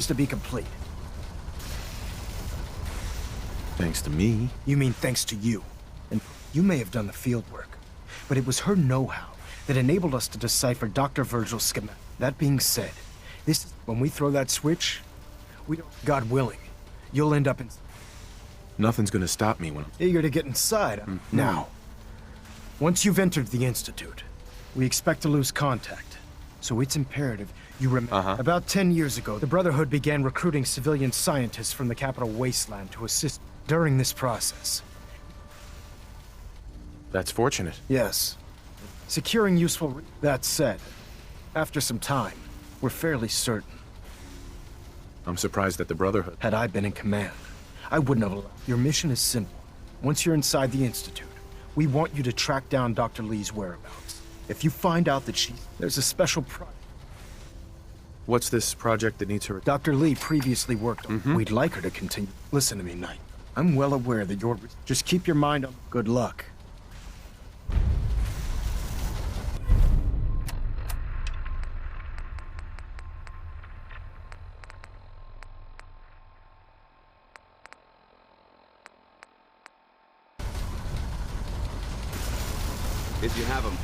to be complete. Thanks to me. You mean thanks to you. And you may have done the field work, but it was her know-how that enabled us to decipher Dr. Virgil's schematic. That being said, when we throw that switch, God willing, you'll end up in... Nothing's gonna stop me when I'm... Eager to get inside. Now, once you've entered the Institute, we expect to lose contact. So it's imperative you remember. About 10 years ago, the Brotherhood began recruiting civilian scientists from the capital wasteland to assist during this process. That's fortunate. Yes. Securing useful... That said, after some time, we're fairly certain. I'm surprised at the Brotherhood. Had I been in command, I wouldn't have allowed. Your mission is simple. Once you're inside the Institute, we want you to track down Dr. Lee's whereabouts. If you find out that there's a special project. What's this project that needs her? Dr. Lee previously worked on. We'd like her to continue. Listen to me, Knight. I'm well aware that you're... Just keep your mind on... Good luck. If you have them.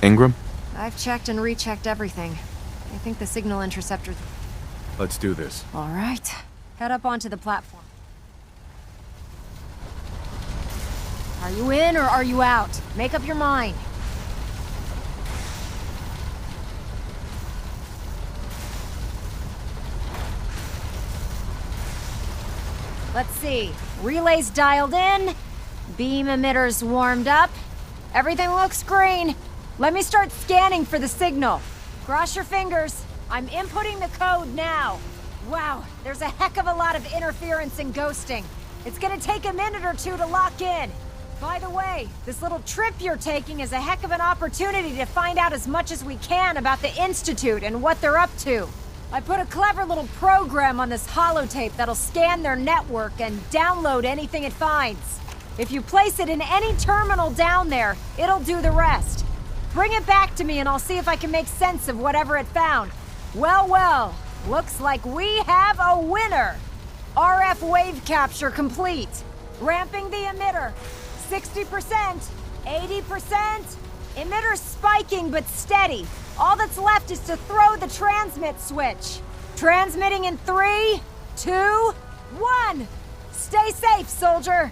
Ingram? I've checked and rechecked everything. I think the signal interceptor... Let's do this. All right. Head up onto the platform. Are you in or are you out? Make up your mind. Let's see. Relays dialed in. Beam emitters warmed up. Everything looks green. Let me start scanning for the signal. Cross your fingers. I'm inputting the code now. Wow, there's a heck of a lot of interference and ghosting. It's gonna take a minute or two to lock in. By the way, this little trip you're taking is a heck of an opportunity to find out as much as we can about the Institute and what they're up to. I put a clever little program on this holotape that'll scan their network and download anything it finds. If you place it in any terminal down there, it'll do the rest. Bring it back to me and I'll see if I can make sense of whatever it found. Well, well, looks like we have a winner. RF wave capture complete. Ramping the emitter. 60%, 80%. Emitter spiking but steady. All that's left is to throw the transmit switch. Transmitting in 3, 2, 1. Stay safe, soldier.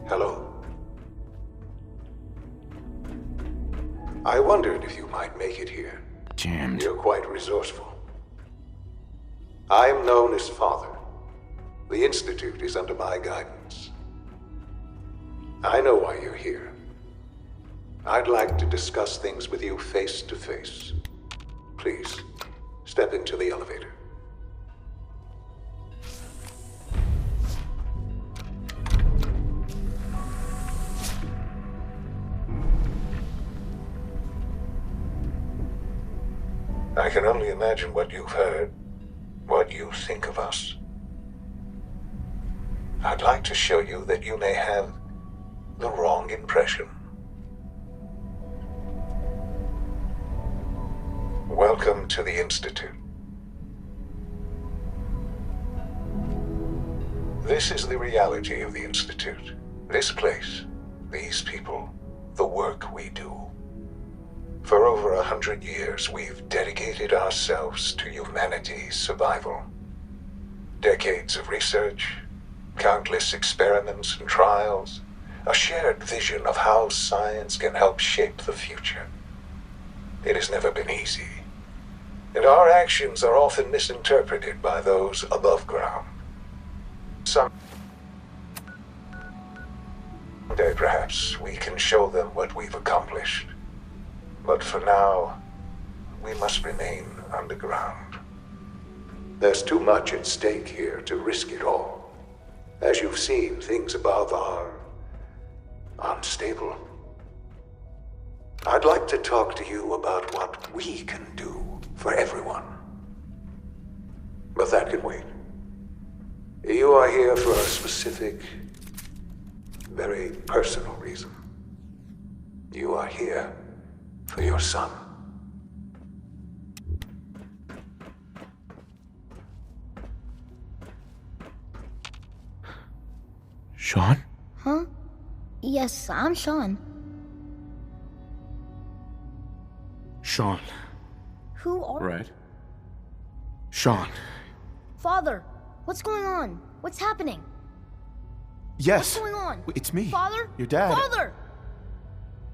Hello. I wondered if you might make it here. Jammed. You're quite resourceful. I am known as Father. The Institute is under my guidance. I know why you're here. I'd like to discuss things with you face to face. Please, step into the elevator. I can only imagine what you've heard, what you think of us. I'd like to show you that you may have the wrong impression. Welcome to the Institute. This is the reality of the Institute. This place, these people, the work we do. For over 100 years, we've dedicated ourselves to humanity's survival. Decades of research, countless experiments and trials, a shared vision of how science can help shape the future. It has never been easy, and our actions are often misinterpreted by those above ground. Someday, perhaps, we can show them what we've accomplished. But for now, we must remain underground. There's too much at stake here to risk it all. As you've seen, things above are unstable. I'd like to talk to you about what we can do for everyone. But that can wait. You are here for a specific, very personal reason. You are here for your son. Sean? Huh? Yes, I'm Sean. Sean. Who are... Right. Sean. Father, what's going on? What's happening? Yes. What's going on? It's me. Father? Your dad. Father!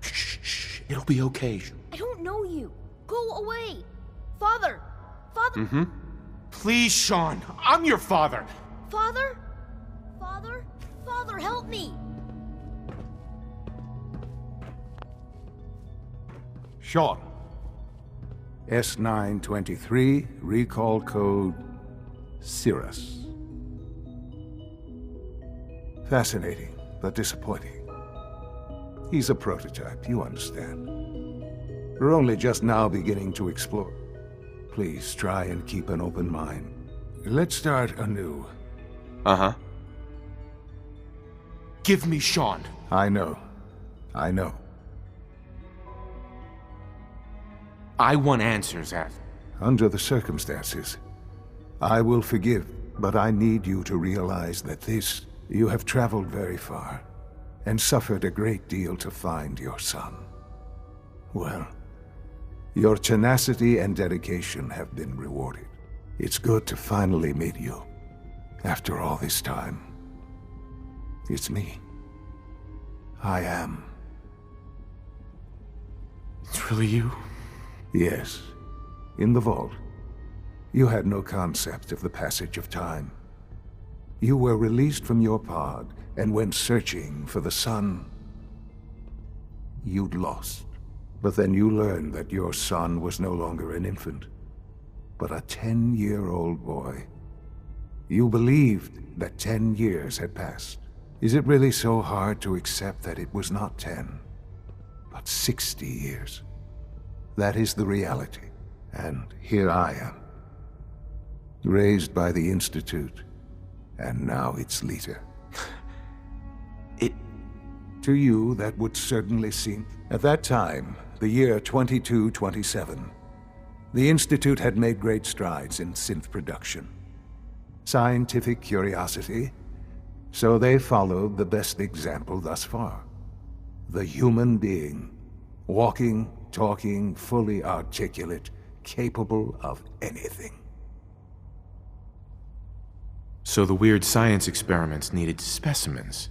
Shh. It'll be okay. I don't know you. Go away. Father! Father! Mm-hmm. Please, Sean. I'm your father. Father? Father? Father, help me! Sean. S923, recall code Cirrus. Fascinating, but disappointing. He's a prototype, you understand. We're only just now beginning to explore. Please try and keep an open mind. Let's start anew. Uh-huh. Give me Sean. I know. I want answers, Av. Under the circumstances, I will forgive, but I need you to realize that you have traveled very far, and suffered a great deal to find your son. Well, your tenacity and dedication have been rewarded. It's good to finally meet you, after all this time. It's me. I am. It's really you? Yes. In the vault. You had no concept of the passage of time. You were released from your pod and went searching for the son you'd lost. But then you learned that your son was no longer an infant, but a 10-year-old boy. You believed that 10 years had passed. Is it really so hard to accept that it was not 10, but 60 years? That is the reality, and here I am. Raised by the Institute, and now its leader. To you, that would certainly seem... At that time, the year 2227, the Institute had made great strides in synth production. Scientific curiosity, so they followed the best example thus far. The human being, walking, talking, fully articulate, capable of anything. So the weird science experiments needed specimens.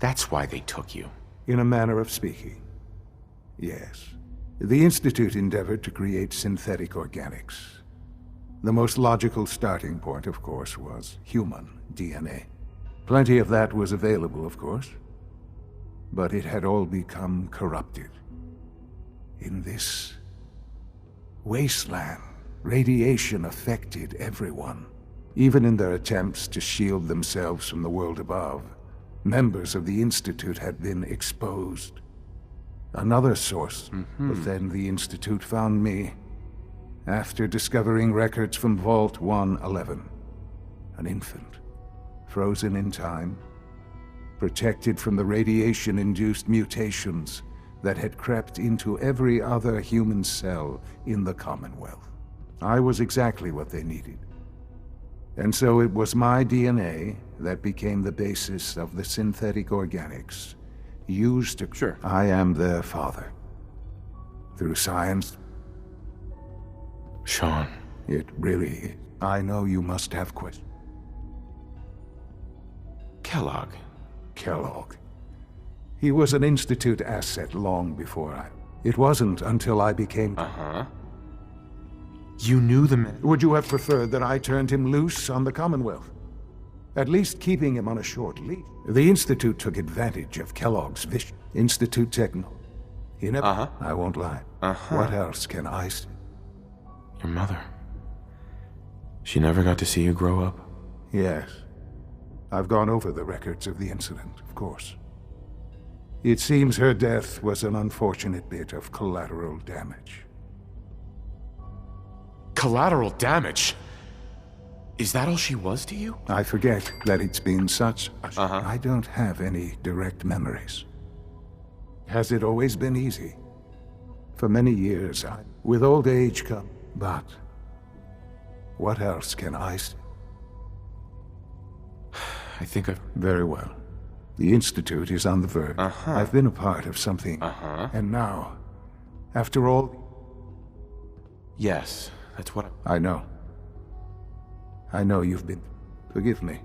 That's why they took you. In a manner of speaking, yes. The Institute endeavored to create synthetic organics. The most logical starting point, of course, was human DNA. Plenty of that was available, of course. But it had all become corrupted. In this wasteland, radiation affected everyone. Even in their attempts to shield themselves from the world above, members of the Institute had been exposed. Another source, but then the Institute found me after discovering records from Vault 111. An infant, frozen in time, protected from the radiation-induced mutations that had crept into every other human cell in the Commonwealth. I was exactly what they needed. And so it was my DNA that became the basis of the synthetic organics used to... Sure. I am their father. Through science... Sean. It really is. I know you must have questions. Kellogg. Kellogg. He was an Institute asset long before I... It wasn't until I became... Uh-huh. You knew the man... Would you have preferred that I turned him loose on the Commonwealth? At least keeping him on a short leash. The Institute took advantage of Kellogg's vision. Institute Techno. He never... Uh-huh. I won't lie. Uh-huh. What else can I say? Your mother. She never got to see you grow up? Yes. I've gone over the records of the incident, of course. It seems her death was an unfortunate bit of collateral damage. Collateral damage? Is that all she was to you? I forget that it's been such... Uh-huh. I don't have any direct memories. Has it always been easy? For many years, with old age come... But... what else can I say? I think I've... Very well. The Institute is on the verge. Uh-huh. I've been a part of something. Uh-huh. And now, after all... Yes, that's what I know. I know you've been... Forgive me.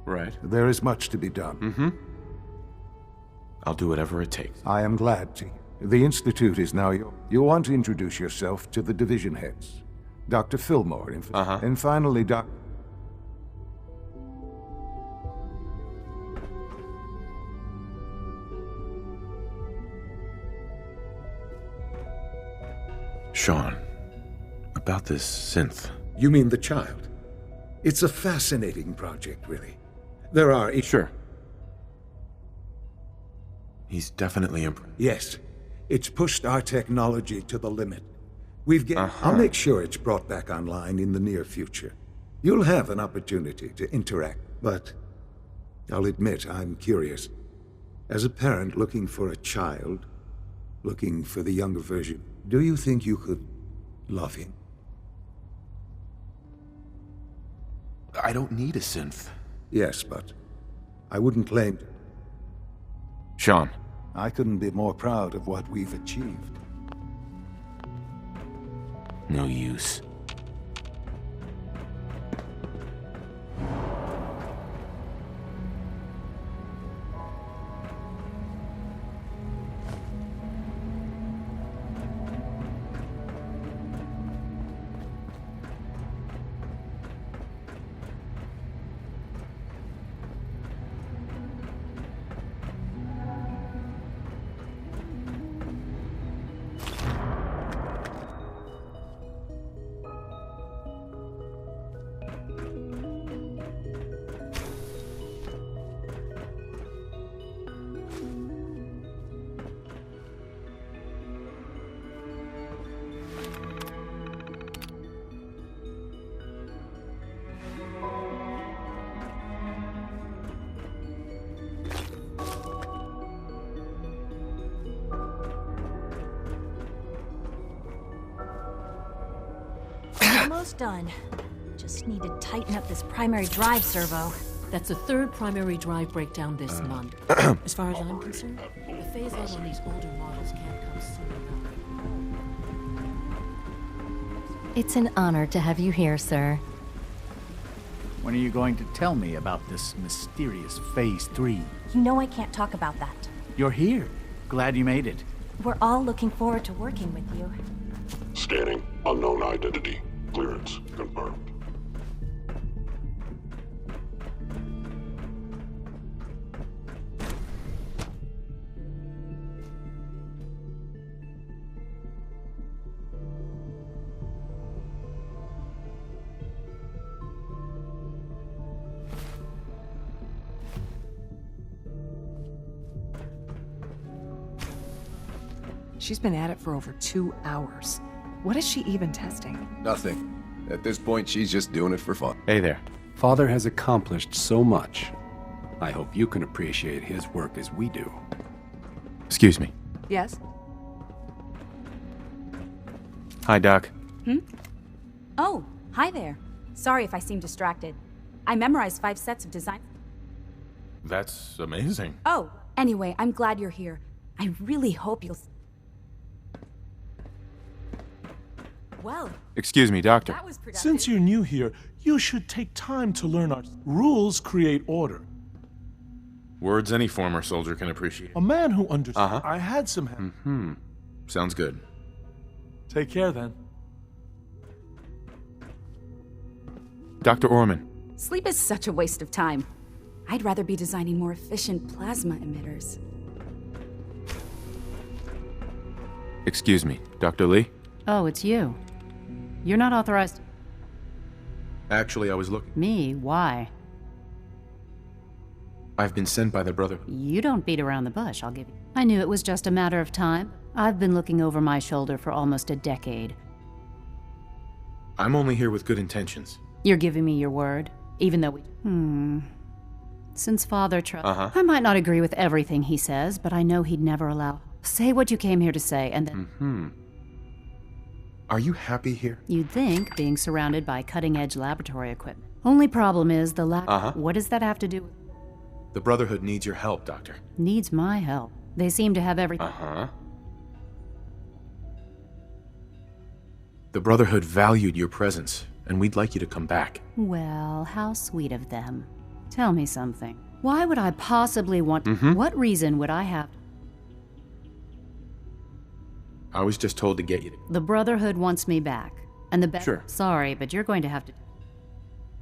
Right. There is much to be done. Mm-hmm. I'll do whatever it takes. I am glad to. The Institute is now your... You want to introduce yourself to the division heads. Dr. Fillmore, Uh-huh. and finally Sean, about this synth. You mean the child? It's a fascinating project, really. There are... Sure. He's definitely impressed. Yes. It's pushed our technology to the limit. Uh-huh. I'll make sure it's brought back online in the near future. You'll have an opportunity to interact, but I'll admit I'm curious. As a parent looking for a child, looking for the younger version, do you think you could love him? I don't need a synth. Yes, but I wouldn't claim... Sean. I couldn't be more proud of what we've achieved. No use. Almost done. Just need to tighten up this primary drive servo. That's the third primary drive breakdown this month. As far as I'm concerned, the phase-out on these older models can't come soon enough. It's an honor to have you here, sir. When are you going to tell me about this mysterious Phase 3? You know I can't talk about that. You're here. Glad you made it. We're all looking forward to working with you. Scanning. Unknown identity. Clearance confirmed. She's been at it for over 2 hours. What is she even testing? Nothing. At this point, she's just doing it for fun. Hey there. Father has accomplished so much. I hope you can appreciate his work as we do. Excuse me. Yes? Hi, Doc. Oh, hi there. Sorry if I seem distracted. I memorized 5 sets of design. That's amazing. Oh, anyway, I'm glad you're here. I really hope you'll... Well... Excuse me, Doctor. That was productive. Since you're new here, you should take time to learn our rules create order. Words any former soldier can appreciate. A man who understands. I had some... Sounds good. Take care, then. Dr. Orman. Sleep is such a waste of time. I'd rather be designing more efficient plasma emitters. Excuse me, Dr. Lee? Oh, it's you. You're not authorized... Actually, I was looking. Me? Why? I've been sent by the Brotherhood. You don't beat around the bush, I'll give you. I knew it was just a matter of time. I've been looking over my shoulder for almost a decade. I'm only here with good intentions. You're giving me your word? Even though we... Since Father I might not agree with everything he says, but I know he'd never allow... Say what you came here to say, and then... Are you happy here? You'd think, being surrounded by cutting-edge laboratory equipment. Only problem is the lack... What does that have to do with... The Brotherhood needs your help, Doctor. Needs my help. They seem to have everything. The Brotherhood valued your presence, and we'd like you to come back. Well, how sweet of them. Tell me something. Why would I possibly want... What reason would I have... I was just told to get you to... The Brotherhood wants me back. And the Sure. Sorry, but you're going to have to...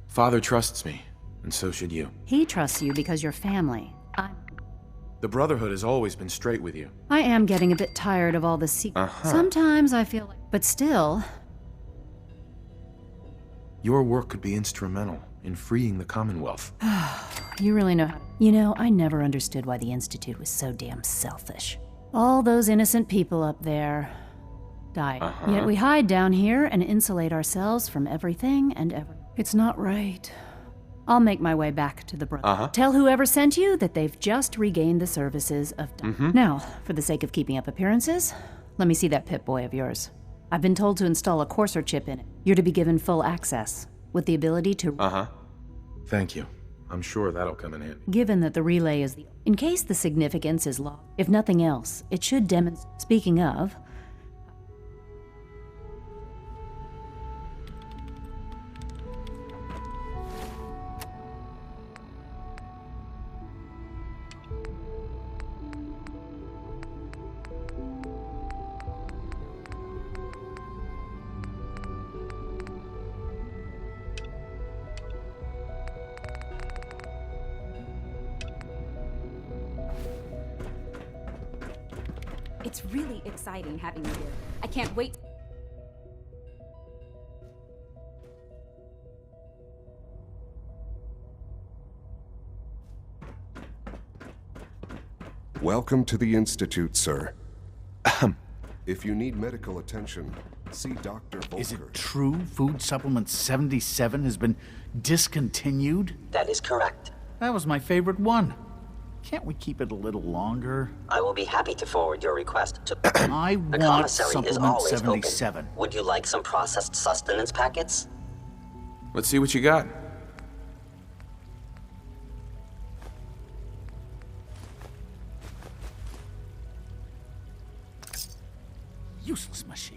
Father trusts me, and so should you. He trusts you because you're family. The Brotherhood has always been straight with you. I am getting a bit tired of all the secrets. Sometimes I feel like... But still... Your work could be instrumental in freeing the Commonwealth. You really know how... You know, I never understood why the Institute was so damn selfish. All those innocent people up there died. Yet we hide down here and insulate ourselves from everything and everything. It's not right. I'll make my way back to the Brotherhood. Tell whoever sent you that they've just regained the services of... Now, for the sake of keeping up appearances, let me see that Pip-Boy of yours. I've been told to install a Courser chip in it. You're to be given full access, with the ability to... Thank you. I'm sure that'll come in handy. Given that the relay is the... In case the significance is lost, if nothing else, it should demonstrate... Speaking of... It's really exciting having you here. I can't wait. Welcome to the Institute, sir. If you need medical attention, see Dr. Volker. Is it true Food Supplement 77 has been discontinued? That is correct. That was my favorite one. Can't we keep it a little longer? I will be happy to forward your request to... I The want commissary is Supplement always 77. open. Would you like some processed sustenance packets? Let's see what you got. Useless machine.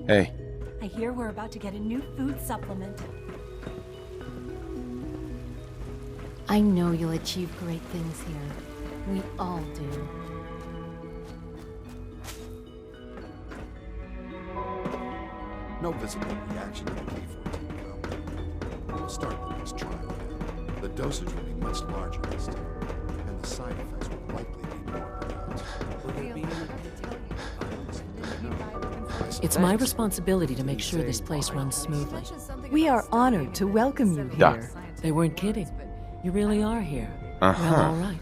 Hey. I hear we're about to get a new food supplement. I know you'll achieve great things here. We all do. No visible reaction to the P14 We'll start the next trial. The dosage will be much larger this time, and the side effects will likely be more pronounced. It's my responsibility to make sure this place runs smoothly. We are honored to welcome you here. Doc. They weren't kidding. You really are here. Well, all right.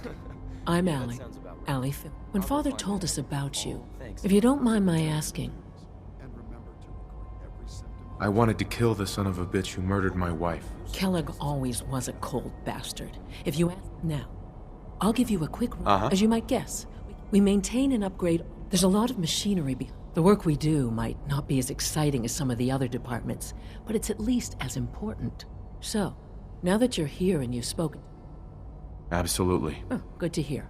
I'm Allie. Allie Phil. When Father told us about you, if you don't mind my asking... I wanted to kill the son of a bitch who murdered my wife. Kellogg always was a cold bastard. If you ask now, I'll give you a quick run. As you might guess, we maintain and upgrade. There's a lot of machinery behind. The work we do might not be as exciting as some of the other departments, but it's at least as important. So, now that you're here and you've spoken... Absolutely. Oh, good to hear.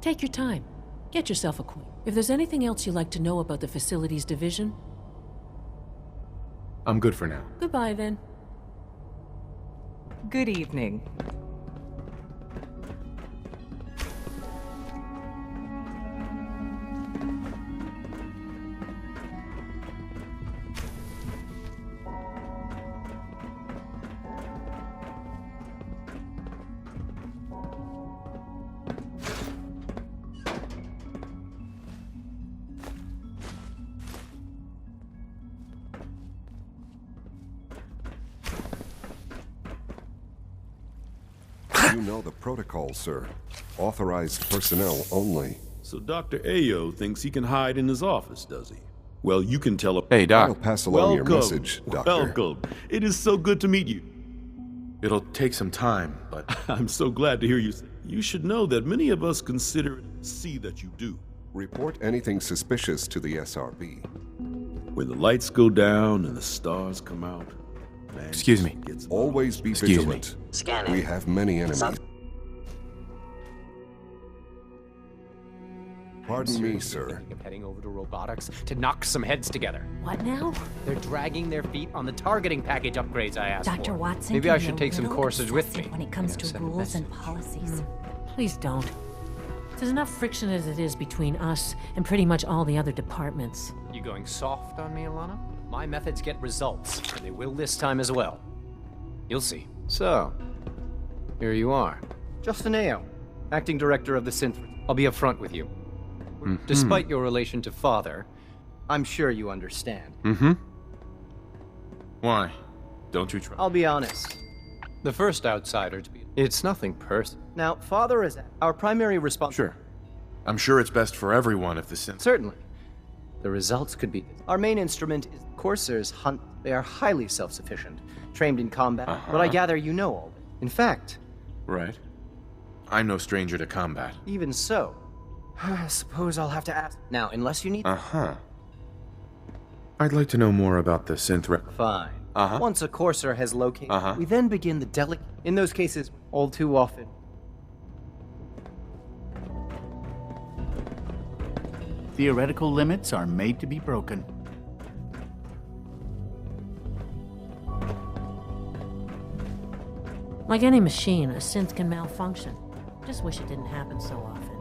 Take your time. Get yourself acquainted. If there's anything else you'd like to know about the facilities division... I'm good for now. Goodbye, then. Good evening. You know the protocol, sir. Authorized personnel only. So Dr. Ayo thinks he can hide in his office, does he? Well, you can tell him. Hey, Doc. I'll pass along your message, Doctor. Welcome. It is so good to meet you. It'll take some time, but... I'm so glad to hear you say. You should know that many of us consider it see that you do. Report anything suspicious to the SRB. When the lights go down and the stars come out, man, Excuse me. Always be vigilant. Scanning. We have many enemies. Pardon me, sir. Of heading over to robotics to knock some heads together. What now? They're dragging their feet on the targeting package upgrades I asked Dr. for. Watson, Maybe I should take some courses with me. When it comes to rules and policies. Please don't. There's enough friction as it is between us and pretty much all the other departments. You going soft on me, Alana? My methods get results, and they will this time as well. You'll see. So, here you are. Justin Ayo, acting director of the Synth. I'll be upfront with you. Despite your relation to Father, I'm sure you understand. Why? Don't you try? I'll be honest. The first outsider to be... It's nothing personal. Now, Father is our primary responsibility. Sure. I'm sure it's best for everyone if the synth... Certainly. The results could be... Our main instrument is Corsairs hunt. They are highly self-sufficient, trained in combat. But I gather you know all this. In fact... Right. I'm no stranger to combat. Even so, I suppose I'll have to ask... Now, unless you need... I'd like to know more about the synth... Fine. Once a Corsair has located, we then begin the delicate... In those cases, all too often... Theoretical limits are made to be broken. Like any machine, a synth can malfunction. Just wish it didn't happen so often.